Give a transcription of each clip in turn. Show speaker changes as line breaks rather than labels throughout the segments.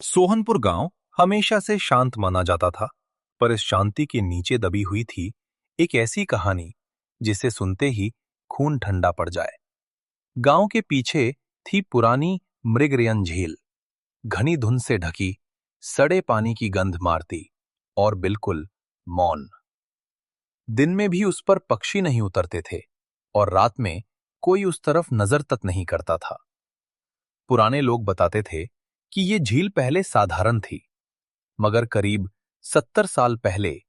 सोहनपुर गांव हमेशा से शांत माना जाता था, पर इस शांति के नीचे दबी हुई थी एक ऐसी कहानी जिसे सुनते ही खून ठंडा पड़ जाए। गांव के पीछे थी पुरानी मृगरयन झील, घनी धुंध से ढकी, सड़े पानी की गंध मारती और बिल्कुल मौन। दिन में भी उस पर पक्षी नहीं उतरते थे और रात में कोई उस तरफ नजर तक नहीं करता था। पुराने लोग बताते थे कि ये झील पहले साधारण थी, मगर करीब 70 साल पहले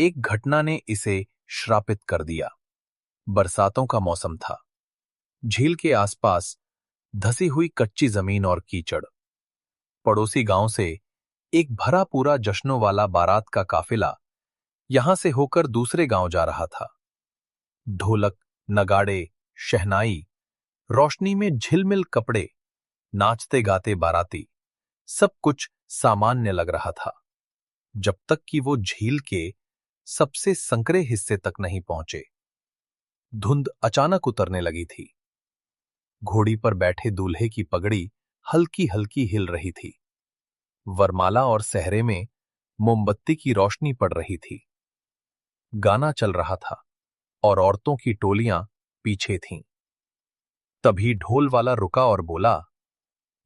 एक घटना ने इसे श्रापित कर दिया। बरसातों का मौसम था। झील के आसपास धसी हुई कच्ची जमीन और कीचड़। पड़ोसी गांव से एक भरा पूरा जश्नों वाला बारात का काफिला यहां से होकर दूसरे गांव जा रहा था। ढोलक, नगाड़े, शहनाई, रोशनी में झिलमिल कपड़े, नाचते गाते बाराती, सब कुछ सामान्य लग रहा था, जब तक कि वो झील के सबसे संकरे हिस्से तक नहीं पहुंचे। धुंध अचानक उतरने लगी थी। घोड़ी पर बैठे दूल्हे की पगड़ी हल्की हल्की हिल रही थी। वरमाला और सहरे में मोमबत्ती की रोशनी पड़ रही थी। गाना चल रहा था और औरतों की टोलियां पीछे थीं। तभी ढोल वाला रुका और बोला,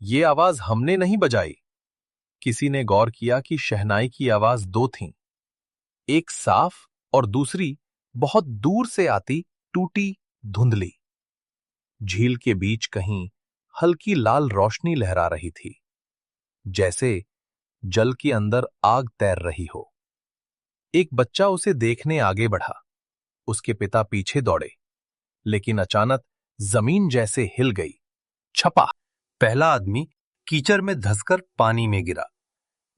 "ये आवाज हमने नहीं बजाई।" किसी ने गौर किया कि शहनाई की आवाज दो थीं, एक साफ और दूसरी बहुत दूर से आती, टूटी, धुंधली। झील के बीच कहीं हल्की लाल रोशनी लहरा रही थी, जैसे जल के अंदर आग तैर रही हो। एक बच्चा उसे देखने आगे बढ़ा। उसके पिता पीछे दौड़े, लेकिन अचानक जमीन जैसे हिल गई। छपा! पहला आदमी कीचड़ में धंसकर पानी में गिरा।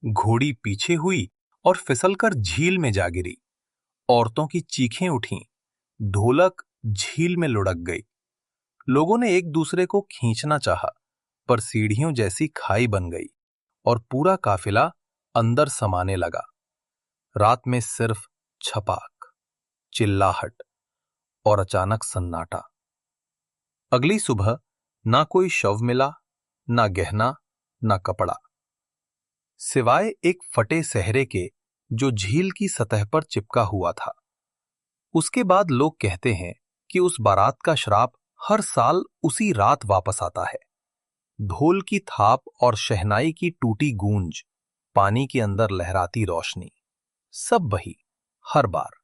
घोड़ी पीछे हुई और फिसलकर झील में जा गिरी। औरतों की चीखें उठीं। ढोलक झील में लुढ़क गई। लोगों ने एक दूसरे को खींचना चाहा, पर सीढ़ियों जैसी खाई बन गई और पूरा काफिला अंदर समाने लगा। रात में सिर्फ छपाक, चिल्लाहट और अचानक सन्नाटा। अगली सुबह ना कोई शव मिला, ना गहना, ना कपड़ा, सिवाय एक फटे सहरे के जो झील की सतह पर चिपका हुआ था। उसके बाद लोग कहते हैं कि उस बारात का श्राप हर साल उसी रात वापस आता है। ढोल की थाप और शहनाई की टूटी गूंज, पानी के अंदर लहराती रोशनी, सब वही, हर बार।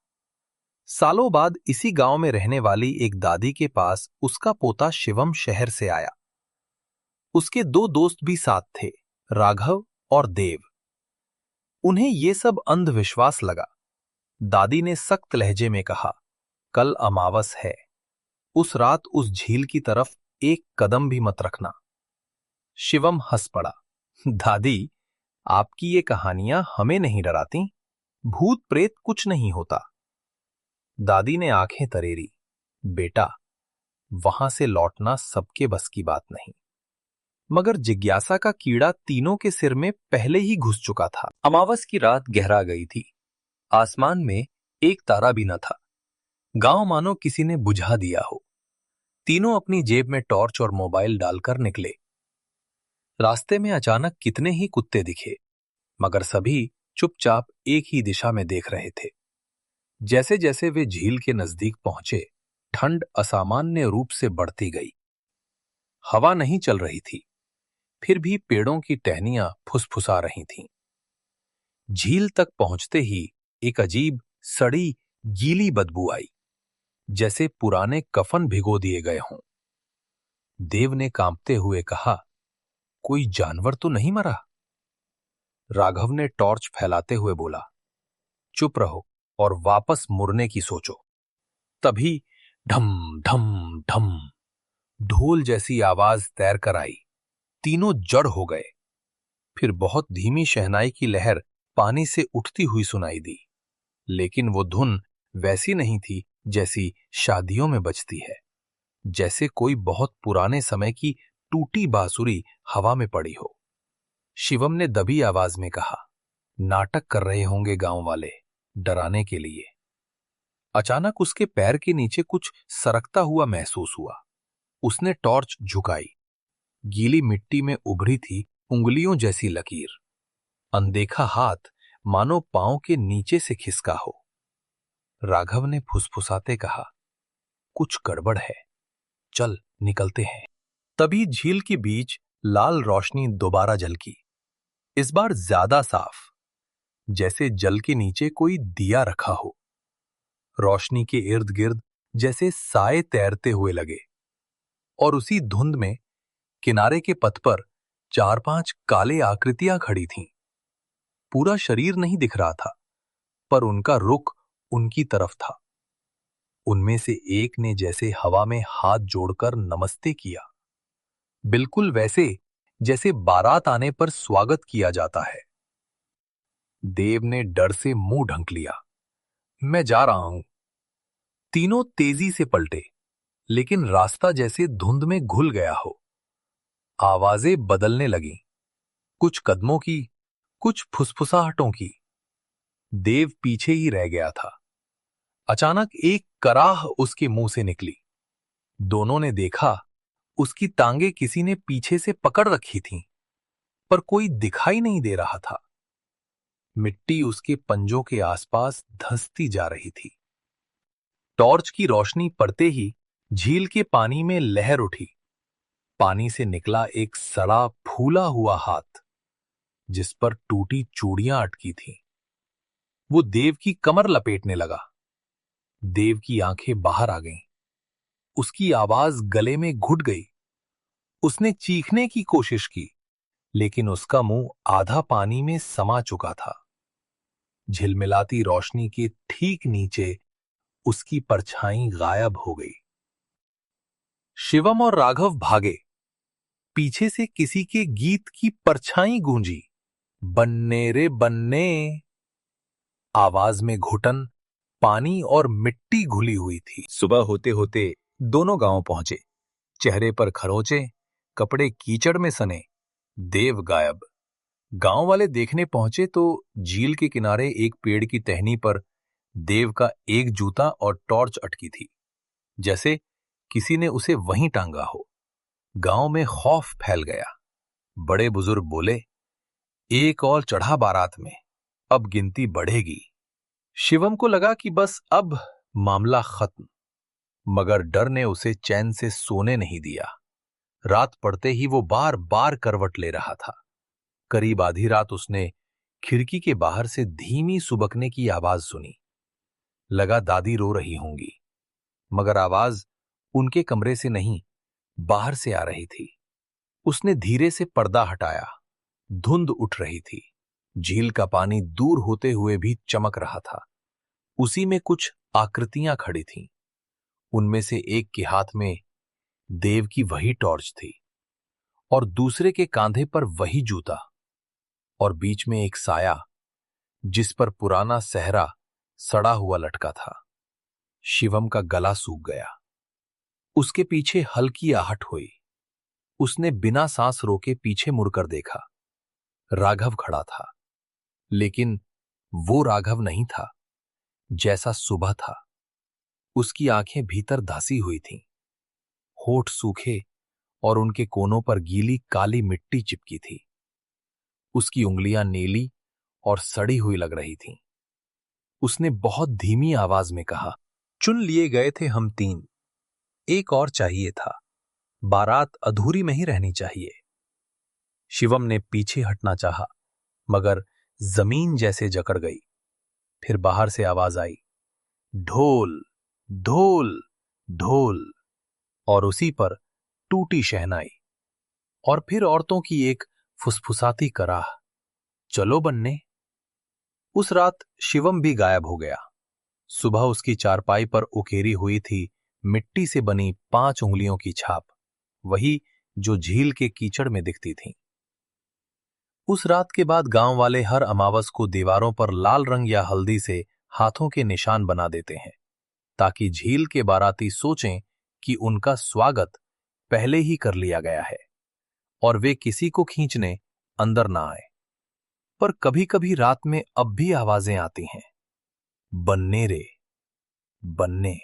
सालों बाद इसी गांव में रहने वाली एक दादी के पास उसका पोता शिवम शहर से आया। उसके दो दोस्त भी साथ थे, राघव और देव। उन्हें ये सब अंधविश्वास लगा। दादी ने सख्त लहजे में कहा, "कल अमावस है, उस रात उस झील की तरफ एक कदम भी मत रखना।" शिवम हंस पड़ा। "दादी, आपकी ये कहानियां हमें नहीं डराती। भूत प्रेत कुछ नहीं होता।" दादी ने आंखें तरेरी। "बेटा, वहां से लौटना सबके बस की बात नहीं।" मगर जिज्ञासा का कीड़ा तीनों के सिर में पहले ही घुस चुका था। अमावस की रात गहरा गई थी। आसमान में एक तारा भी न था। गांव मानो किसी ने बुझा दिया हो। तीनों अपनी जेब में टॉर्च और मोबाइल डालकर निकले। रास्ते में अचानक कितने ही कुत्ते दिखे, मगर सभी चुपचाप एक ही दिशा में देख रहे थे। जैसे जैसे वे झील के नजदीक पहुंचे, ठंड असामान्य रूप से बढ़ती गई। हवा नहीं चल रही थी, फिर भी पेड़ों की टहनियां फुसफुसा रही थीं। झील तक पहुंचते ही एक अजीब सड़ी गीली बदबू आई, जैसे पुराने कफन भिगो दिए गए हों। देव ने कांपते हुए कहा, "कोई जानवर तो नहीं मरा?" राघव ने टॉर्च फैलाते हुए बोला, "चुप रहो और वापस मुड़ने की सोचो।" तभी ढम ढम ढम, ढोल जैसी आवाज तैर कर आई। तीनों जड़ हो गए। फिर बहुत धीमी शहनाई की लहर पानी से उठती हुई सुनाई दी, लेकिन वो धुन वैसी नहीं थी जैसी शादियों में बजती है, जैसे कोई बहुत पुराने समय की टूटी बांसुरी हवा में पड़ी हो। शिवम ने दबी आवाज में कहा, "नाटक कर रहे होंगे गांव वाले, डराने के लिए।" अचानक उसके पैर के नीचे कुछ सरकता हुआ महसूस हुआ। उसने टॉर्च झुकाई। गीली मिट्टी में उभरी थी उंगलियों जैसी लकीर, अनदेखा हाथ मानो पांव के नीचे से खिसका हो। राघव ने फुसफुसाते कहा, कुछ गड़बड़ है, चल निकलते हैं। तभी झील के बीच लाल रोशनी दोबारा झलकी, इस बार ज्यादा साफ, जैसे जल के नीचे कोई दिया रखा हो। रोशनी के इर्द गिर्द जैसे साए तैरते हुए लगे, और उसी धुंध में किनारे के पथ पर 4-5 काले आकृतियां खड़ी थीं। पूरा शरीर नहीं दिख रहा था, पर उनका रुख उनकी तरफ था। उनमें से एक ने जैसे हवा में हाथ जोड़कर नमस्ते किया, बिल्कुल वैसे जैसे बारात आने पर स्वागत किया जाता है। देव ने डर से मुंह ढंक लिया, मैं जा रहा हूं। तीनों तेजी से पलटे, लेकिन रास्ता जैसे धुंध में घुल गया हो। आवाजें बदलने लगीं, कुछ कदमों की, कुछ फुसफुसाहटों की। देव पीछे ही रह गया था। अचानक एक कराह उसके मुंह से निकली। दोनों ने देखा, उसकी टांगे किसी ने पीछे से पकड़ रखी थीं, पर कोई दिखाई नहीं दे रहा था। मिट्टी उसके पंजों के आसपास धंसती जा रही थी। टॉर्च की रोशनी पड़ते ही झील के पानी में लहर उठी। पानी से निकला एक सड़ा फूला हुआ हाथ, जिस पर टूटी चूड़ियां अटकी थीं। वो देव की कमर लपेटने लगा। देव की आंखें बाहर आ गईं। उसकी आवाज गले में घुट गई। उसने चीखने की कोशिश की, लेकिन उसका मुंह आधा पानी में समा चुका था। झिलमिलाती रोशनी के ठीक नीचे उसकी परछाई गायब हो गई। शिवम और राघव भागे। पीछे से किसी के गीत की परछाई गूंजी, बन्ने रे बन्ने। आवाज में घुटन, पानी और मिट्टी घुली हुई थी। सुबह होते होते दोनों गांव पहुंचे। चेहरे पर खरोंचे, कपड़े कीचड़ में सने। देव गायब। गांव वाले देखने पहुंचे तो झील के किनारे एक पेड़ की टहनी पर देव का एक जूता और टॉर्च अटकी थी, जैसे किसी ने उसे वहीं टांगा हो। गांव में खौफ फैल गया। बड़े बुजुर्ग बोले, एक और चढ़ा बारात में, अब गिनती बढ़ेगी। शिवम को लगा कि बस अब मामला खत्म, मगर डर ने उसे चैन से सोने नहीं दिया। रात पड़ते ही वो बार बार करवट ले रहा था। करीब आधी रात उसने खिड़की के बाहर से धीमी सुबकने की आवाज सुनी। लगा दादी रो रही होंगी, मगर आवाज उनके कमरे से नहीं, बाहर से आ रही थी। उसने धीरे से पर्दा हटाया। धुंध उठ रही थी। झील का पानी दूर होते हुए भी चमक रहा था। उसी में कुछ आकृतियां खड़ी थीं। उनमें से एक के हाथ में देव की वही टॉर्च थी, और दूसरे के कांधे पर वही जूता, और बीच में एक साया जिस पर पुराना सेहरा सड़ा हुआ लटका था। शिवम का गला सूख गया। उसके पीछे हल्की आहट हुई। उसने बिना सांस रोके पीछे मुड़कर देखा। राघव खड़ा था, लेकिन वो राघव नहीं था जैसा सुबह था। उसकी आंखें भीतर धंसी हुई थीं, होठ सूखे और उनके कोनों पर गीली काली मिट्टी चिपकी थी। उसकी उंगलियां नीली और सड़ी हुई लग रही थीं। उसने बहुत धीमी आवाज में कहा, चुन लिए गए थे हम 3, एक और चाहिए था। बारात अधूरी में ही रहनी चाहिए। शिवम ने पीछे हटना चाहा, मगर जमीन जैसे जकड़ गई। फिर बाहर से आवाज आई, ढोल ढोल ढोल, और उसी पर टूटी शहनाई, और फिर औरतों की एक फुसफुसाती कराह, चलो बन्ने। उस रात शिवम भी गायब हो गया। सुबह उसकी चारपाई पर उकेरी हुई थी मिट्टी से बनी 5 उंगलियों की छाप, वही जो झील के कीचड़ में दिखती थी। उस रात के बाद गांव वाले हर अमावस को दीवारों पर लाल रंग या हल्दी से हाथों के निशान बना देते हैं, ताकि झील के बाराती सोचें कि उनका स्वागत पहले ही कर लिया गया है और वे किसी को खींचने अंदर ना आए। पर कभी कभी रात में अब भी आवाजें आती हैं, बन्ने रे बन्ने।